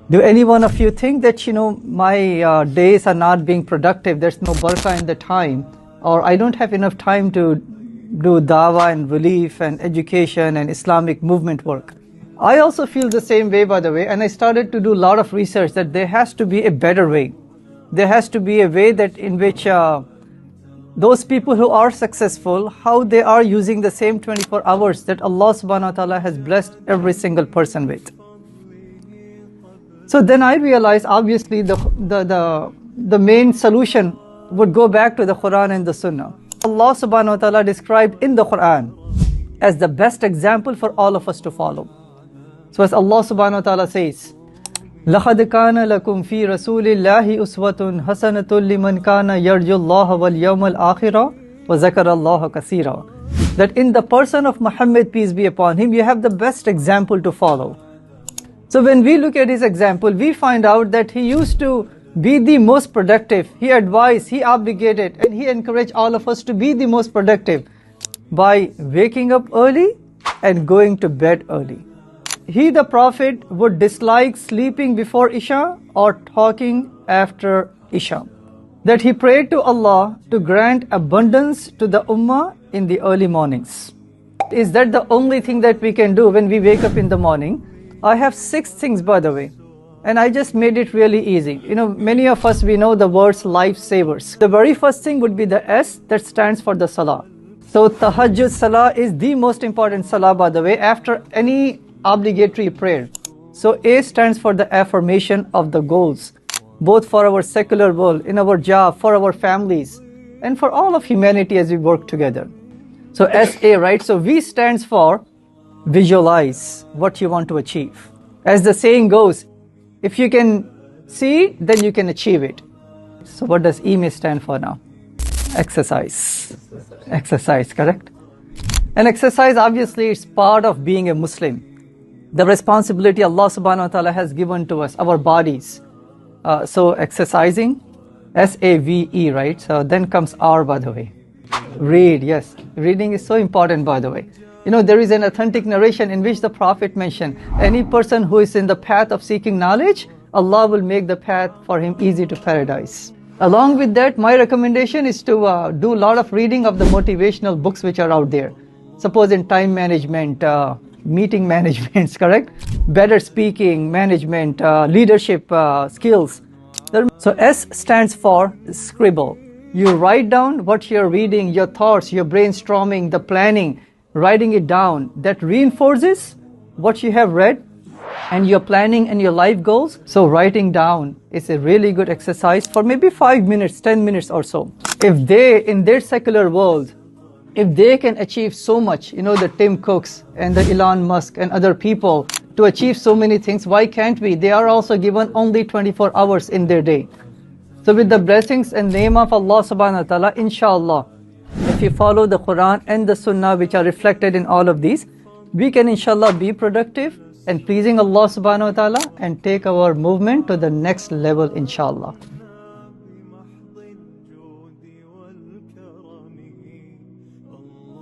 Do any one of you think that, my days are not being productive, there's no barakah in the time, or I don't have enough time to do dawah and relief and education and Islamic movement work? I also feel the same way, by the way, and I started to do a lot of research that there has to be a better way. There has to be a way that in which those people who are successful, how they are using the same 24 hours that Allah subhanahu wa ta'ala has blessed every single person with. So then I realized, obviously, the main solution would go back to the Quran and the Sunnah. Allah subhanahu wa ta'ala described in the Quran as the best example for all of us to follow. So as Allah subhanahu wa ta'ala says, لَقَدْ كَانَ لَكُمْ فِي رَسُولِ اللَّهِ أُسْوَةٌ حَسَنَةٌ لِمَنْ كَانَ يَرْجُو اللَّهَ وَالْيَوْمَ الْآخِرَ وَذَكَرَ اللَّهَ كَثِيرًا. That in the person of Muhammad, peace be upon him, you have the best example to follow. So when we look at his example, we find out that he used to be the most productive. He advised, he obligated, and he encouraged all of us to be the most productive by waking up early and going to bed early. He, the Prophet, would dislike sleeping before Isha or talking after Isha. That he prayed to Allah to grant abundance to the Ummah in the early mornings. Is that the only thing that we can do when we wake up in the morning? I have 6 things, by the way, and I just made it really easy. Many of us, we know the words lifesavers. The very first thing would be the S, that stands for the Salah. So Tahajjud Salah is the most important Salah, by the way, after any obligatory prayer. So A stands for the affirmation of the goals, both for our secular world, in our job, for our families, and for all of humanity as we work together. So SA, right? So V stands for visualize what you want to achieve. As the saying goes, if you can see, then you can achieve it. So what does E may stand for now? Exercise. Exercise, correct? And exercise, obviously, is part of being a Muslim. The responsibility Allah subhanahu wa ta'ala has given to us, our bodies. So exercising, S-A-V-E, right? So then comes R, by the way. Read, yes. Reading is so important, by the way. There is an authentic narration in which the Prophet mentioned, any person who is in the path of seeking knowledge, Allah will make the path for him easy to paradise. Along with that, my recommendation is to do a lot of reading of the motivational books which are out there. Suppose in time management, meeting management, correct? Better speaking, management, leadership skills. So S stands for scribble. You write down what you're reading, your thoughts, your brainstorming, the planning, writing it down. That reinforces what you have read and your planning and your life goals. So writing down is a really good exercise for maybe 5 minutes, 10 minutes or so. If they, in their secular world, if they can achieve so much, the Tim Cooks and the Elon Musk and other people to achieve so many things, why can't we? They are also given only 24 hours in their day. So with the blessings and name of Allah subhanahu wa ta'ala, inshallah, if you follow the Quran and the Sunnah which are reflected in all of these, we can inshallah be productive and pleasing Allah subhanahu wa ta'ala and take our movement to the next level inshallah.